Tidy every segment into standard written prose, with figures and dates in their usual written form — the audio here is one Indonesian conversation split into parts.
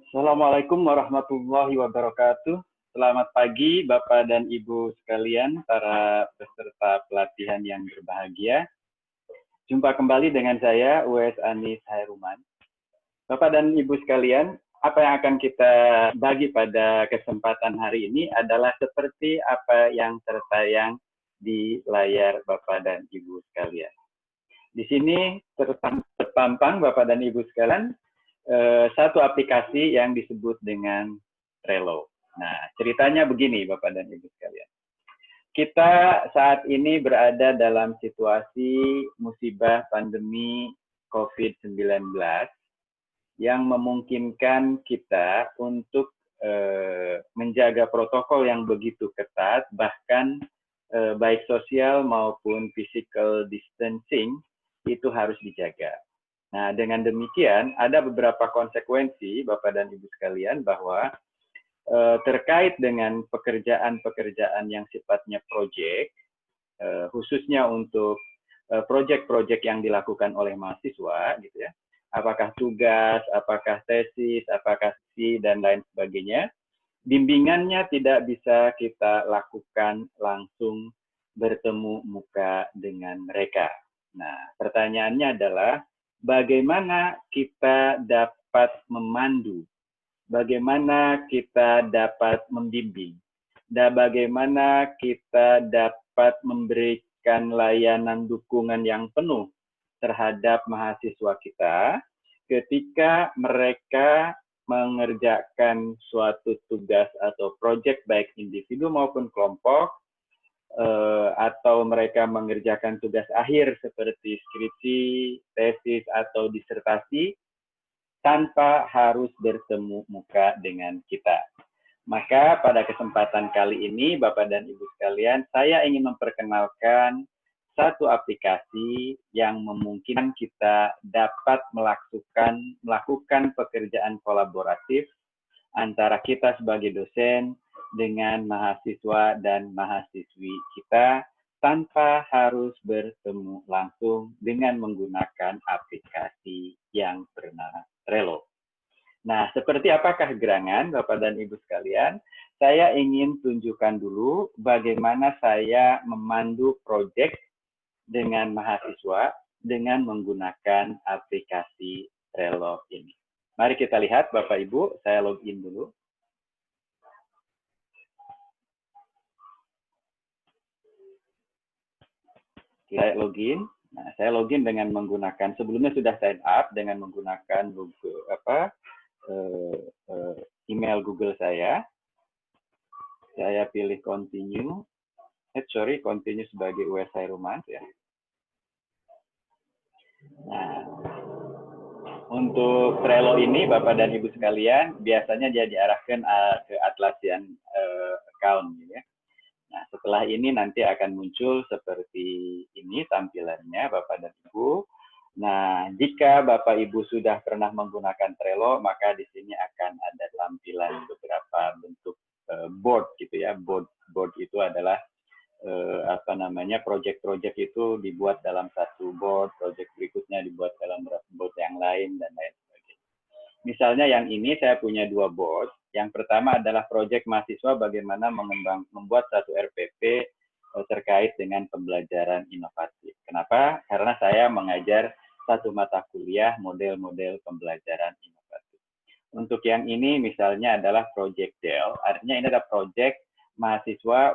Assalamualaikum warahmatullahi wabarakatuh. Selamat pagi Bapak dan Ibu sekalian, para peserta pelatihan yang berbahagia. Jumpa kembali dengan saya, Uwais Anis Hairuman. Bapak dan Ibu sekalian, apa yang akan kita bagi pada kesempatan hari ini adalah seperti apa yang tertayang di layar Bapak dan Ibu sekalian. Di sini terpampang Bapak dan Ibu sekalian, satu aplikasi yang disebut dengan Trello. Nah, ceritanya begini Bapak dan Ibu sekalian. Kita saat ini berada dalam situasi musibah pandemi COVID-19 yang memungkinkan kita untuk menjaga protokol yang begitu ketat, bahkan baik sosial maupun physical distancing itu harus dijaga. Nah, dengan demikian, ada beberapa konsekuensi, Bapak dan Ibu sekalian, bahwa terkait dengan pekerjaan-pekerjaan yang sifatnya proyek, khususnya untuk proyek-proyek yang dilakukan oleh mahasiswa, gitu ya, apakah tugas, apakah tesis, apakah skripsi, dan lain sebagainya, bimbingannya tidak bisa kita lakukan langsung bertemu muka dengan mereka. Nah, pertanyaannya adalah, bagaimana kita dapat memandu, bagaimana kita dapat membimbing, dan bagaimana kita dapat memberikan layanan dukungan yang penuh terhadap mahasiswa kita ketika mereka mengerjakan suatu tugas atau proyek baik individu maupun kelompok, atau mereka mengerjakan tugas akhir seperti skripsi, tesis, atau disertasi tanpa harus bertemu muka dengan kita. Maka pada kesempatan kali ini, Bapak dan Ibu sekalian, saya ingin memperkenalkan satu aplikasi yang memungkinkan kita dapat melakukan pekerjaan kolaboratif antara kita sebagai dosen dengan mahasiswa dan mahasiswi kita tanpa harus bertemu langsung dengan menggunakan aplikasi yang bernama Trello. Nah, seperti apakah gerangan Bapak dan Ibu sekalian? Saya ingin tunjukkan dulu bagaimana saya memandu proyek dengan mahasiswa dengan menggunakan aplikasi Trello ini. Mari kita lihat Bapak Ibu, saya login dulu. Saya login. Nah, saya login dengan menggunakan, sebelumnya sudah sign up dengan menggunakan Google, email Google saya. Saya pilih continue. Continue sebagai Uwais Hairuman ya. Nah, untuk Trello ini Bapak dan Ibu sekalian, biasanya dia diarahkan ke Atlassian account ya. Nah, setelah ini nanti akan muncul seperti ini tampilannya Bapak dan Ibu. Nah, jika Bapak Ibu sudah pernah menggunakan Trello, maka di sini akan ada tampilan beberapa bentuk board gitu ya. Board itu adalah proyek-proyek itu dibuat dalam satu board, proyek berikutnya dibuat dalam board yang lain dan lain sebagainya. Misalnya yang ini saya punya dua board. Yang pertama adalah proyek mahasiswa bagaimana membuat satu RPP terkait dengan pembelajaran inovatif. Kenapa? Karena saya mengajar satu mata kuliah model-model pembelajaran inovatif. Untuk yang ini misalnya adalah proyek DEL, artinya ini adalah proyek mahasiswa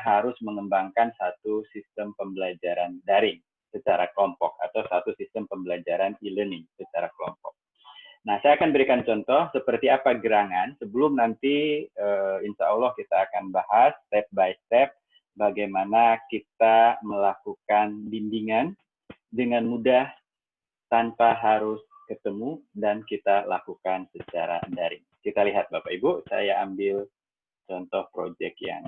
harus mengembangkan satu sistem pembelajaran daring secara kelompok atau satu sistem pembelajaran e-learning secara kelompok. Nah, saya akan berikan contoh seperti apa gerangan sebelum nanti insya Allah kita akan bahas step by step bagaimana kita melakukan bimbingan dengan mudah tanpa harus ketemu dan kita lakukan secara daring. Kita lihat Bapak Ibu, saya ambil contoh proyek yang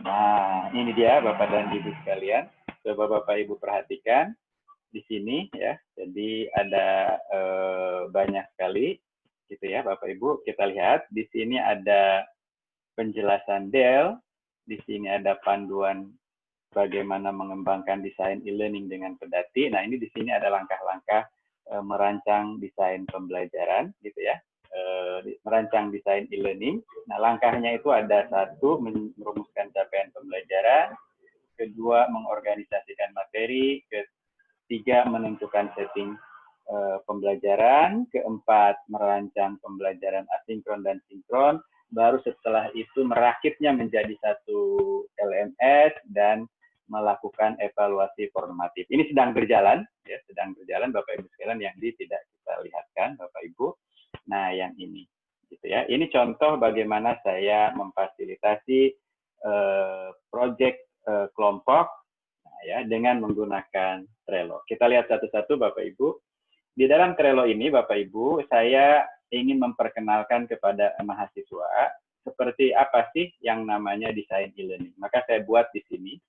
nah, ini dia Bapak dan Ibu sekalian. Coba Bapak Ibu perhatikan di sini ya. Jadi ada banyak sekali gitu ya Bapak Ibu. Kita lihat di sini ada penjelasan DEL, di sini ada panduan bagaimana mengembangkan desain e-learning dengan pedati. Nah, ini di sini ada langkah-langkah merancang desain pembelajaran, gitu ya, merancang desain e-learning. Nah, langkahnya itu ada: satu, merumuskan capaian pembelajaran; kedua, mengorganisasikan materi; ketiga, menentukan setting pembelajaran; keempat, merancang pembelajaran asinkron dan sinkron; baru setelah itu merakitnya menjadi satu LMS dan melakukan evaluasi formatif. Ini sedang berjalan, ya, sedang berjalan Bapak Ibu sekalian, yang tidak kita lihatkan Bapak Ibu. Nah, yang ini, gitu ya. Ini contoh bagaimana saya memfasilitasi proyek kelompok, nah, ya, dengan menggunakan Trello. Kita lihat satu-satu Bapak Ibu. Di dalam Trello ini Bapak Ibu, saya ingin memperkenalkan kepada mahasiswa seperti apa sih yang namanya desain e-learning. Maka saya buat di sini.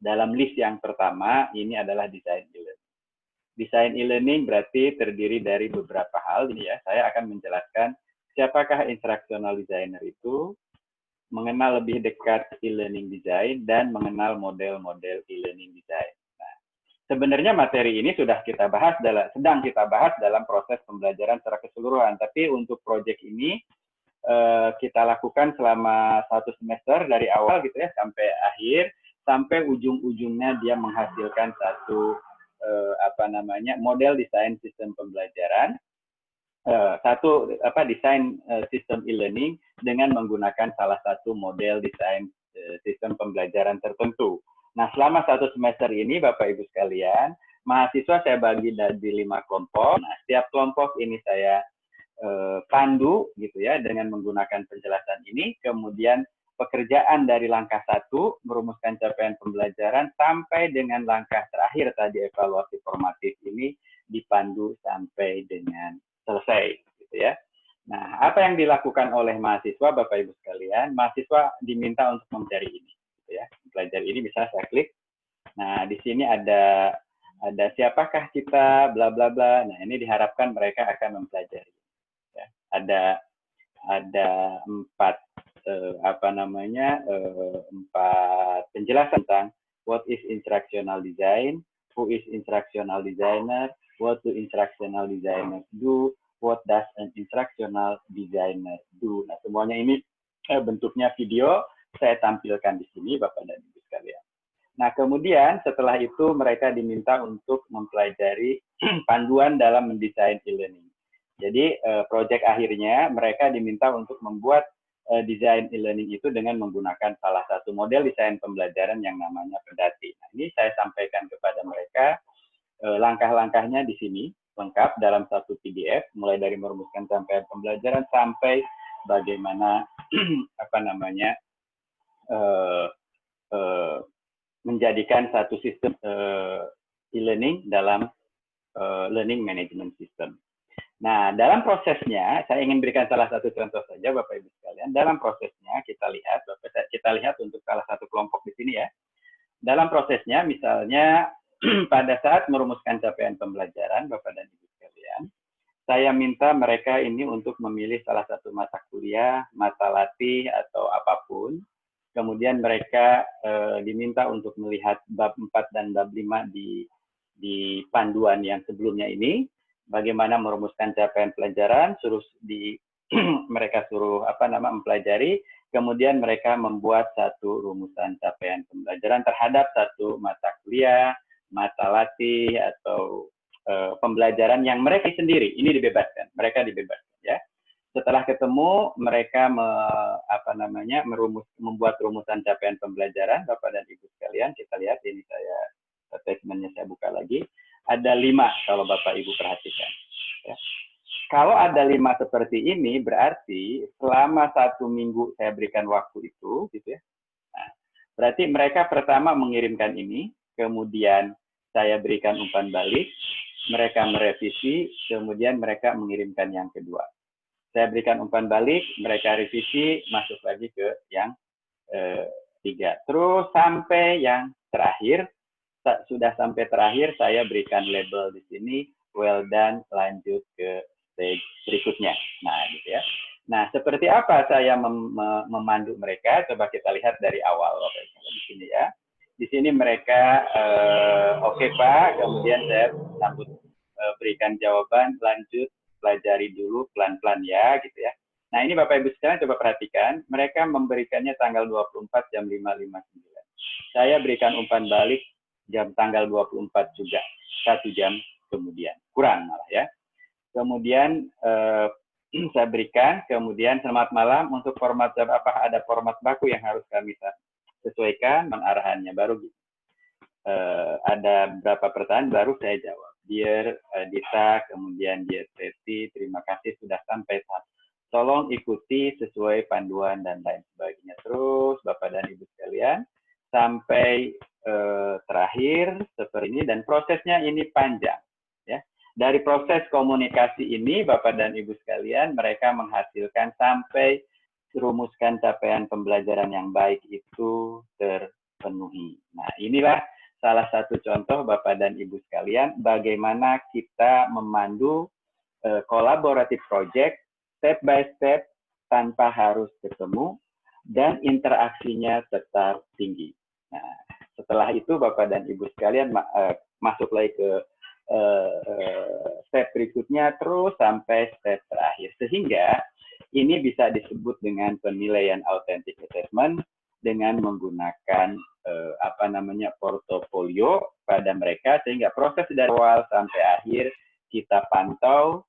Dalam list yang pertama, ini adalah desain e-learning. Desain e-learning berarti terdiri dari beberapa hal. Ini ya, saya akan menjelaskan siapakah instructional designer itu, mengenal lebih dekat e-learning design, dan mengenal model-model e-learning design. Nah, sebenarnya materi ini sudah kita bahas sedang kita bahas dalam proses pembelajaran secara keseluruhan. Tapi untuk proyek ini kita lakukan selama 1 semester dari awal, gitu ya, sampai akhir, sampai ujung-ujungnya dia menghasilkan satu model desain sistem pembelajaran, desain sistem e-learning dengan menggunakan salah satu model desain sistem pembelajaran tertentu. Nah, selama 1 semester ini Bapak Ibu sekalian, mahasiswa saya bagi dari 5 kelompok. Nah, setiap kelompok ini saya pandu, gitu ya, dengan menggunakan penjelasan ini. Kemudian pekerjaan dari langkah 1, merumuskan capaian pembelajaran, sampai dengan langkah terakhir tadi, evaluasi formatif, ini dipandu sampai dengan selesai, gitu ya. Nah, apa yang dilakukan oleh mahasiswa Bapak Ibu sekalian? Mahasiswa diminta untuk mencari ini, gitu ya. Mempelajari ini bisa saya klik. Nah, di sini ada siapakah kita, bla bla bla. Nah, ini diharapkan mereka akan mempelajari. Ya, ada 4 4 penjelasan tentang what is instructional design, who is instructional designer, what do instructional designers do, what does an instructional designer do. Nah, semuanya ini bentuknya video, saya tampilkan di sini Bapak dan Ibu sekalian. Nah, kemudian setelah itu mereka diminta untuk mempelajari panduan dalam mendesain e-learning. Jadi proyek akhirnya mereka diminta untuk membuat desain e-learning itu dengan menggunakan salah satu model desain pembelajaran yang namanya Pedati. Nah, ini saya sampaikan kepada mereka langkah-langkahnya di sini lengkap dalam satu PDF, mulai dari merumuskan capaian pembelajaran sampai bagaimana menjadikan satu sistem e-learning dalam learning management system. Nah, dalam prosesnya, saya ingin berikan salah satu contoh saja, Bapak Ibu sekalian. Dalam prosesnya, kita lihat untuk salah satu kelompok di sini ya. Dalam prosesnya, misalnya pada saat merumuskan capaian pembelajaran, Bapak dan Ibu sekalian, saya minta mereka ini untuk memilih salah satu mata kuliah, mata latih, atau apapun. Kemudian mereka diminta untuk melihat bab 4 dan bab 5 di panduan yang sebelumnya ini. Bagaimana merumuskan capaian pelajaran, mereka suruh mempelajari, kemudian mereka membuat satu rumusan capaian pembelajaran terhadap satu mata kuliah, mata latih, atau pembelajaran yang mereka sendiri. Ini dibebaskan, mereka dibebaskan ya. Setelah ketemu, mereka membuat rumusan capaian pembelajaran, Bapak dan Ibu sekalian. Kita lihat ini, attachment-nya saya buka lagi. Ada 5 kalau Bapak Ibu perhatikan. Ya. Kalau ada 5 seperti ini, berarti selama 1 minggu saya berikan waktu itu, gitu ya. Nah, berarti mereka pertama mengirimkan ini, kemudian saya berikan umpan balik, mereka merevisi, kemudian mereka mengirimkan yang kedua. Saya berikan umpan balik, mereka revisi, masuk lagi ke yang 3. Terus sampai yang terakhir. Sudah sampai terakhir, saya berikan label di sini, well done, lanjut ke stage berikutnya. Nah, gitu ya. Nah, seperti apa saya memandu mereka? Coba kita lihat dari awal, di sini ya. Di sini mereka, oke Pak, kemudian saya memberikan jawaban, lanjut pelajari dulu pelan-pelan ya, gitu ya. Nah, ini Bapak Ibu sekalian coba perhatikan, mereka memberikannya tanggal 24 jam 5.59. Saya berikan umpan balik jam tanggal 24 juga, 1 jam kemudian, kurang malah ya. Kemudian saya berikan, kemudian selamat malam, untuk format apa ada format baku yang harus kami sesuaikan pengarahannya, baru ada beberapa pertanyaan baru saya jawab. Dear Dita, kemudian Dear Teti, terima kasih sudah sampai saat. Tolong ikuti sesuai panduan dan lain sebagainya. Terus Bapak dan Ibu sekalian, sampai terakhir seperti ini, dan prosesnya ini panjang. Ya. Dari proses komunikasi ini, Bapak dan Ibu sekalian, mereka menghasilkan sampai rumuskan capaian pembelajaran yang baik itu terpenuhi. Nah, inilah salah satu contoh Bapak dan Ibu sekalian, bagaimana kita memandu collaborative project step by step tanpa harus ketemu dan interaksinya tetap tinggi. Nah, setelah itu Bapak dan Ibu sekalian masuk lagi ke step berikutnya terus sampai step terakhir, sehingga ini bisa disebut dengan penilaian authentic assessment dengan menggunakan portofolio pada mereka, sehingga proses dari awal sampai akhir kita pantau,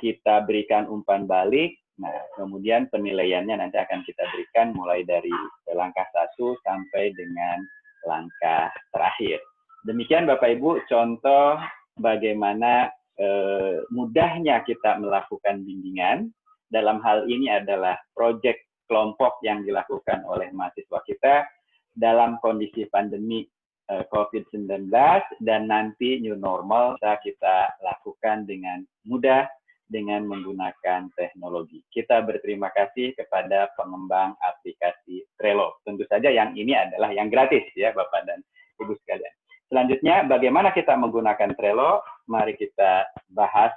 kita berikan umpan balik. Nah, kemudian penilaiannya nanti akan kita berikan mulai dari langkah 1 sampai dengan langkah terakhir. Demikian Bapak Ibu contoh bagaimana mudahnya kita melakukan bimbingan. Dalam hal ini adalah proyek kelompok yang dilakukan oleh mahasiswa kita dalam kondisi pandemi COVID-19, dan nanti new normal bisa kita lakukan dengan mudah dengan menggunakan teknologi. Kita berterima kasih kepada pengembang aplikasi Trello. Tentu saja yang ini adalah yang gratis ya Bapak dan Ibu sekalian. Selanjutnya, bagaimana kita menggunakan Trello? Mari kita bahas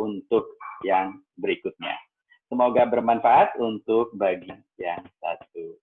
untuk yang berikutnya. Semoga bermanfaat untuk bagian yang satu.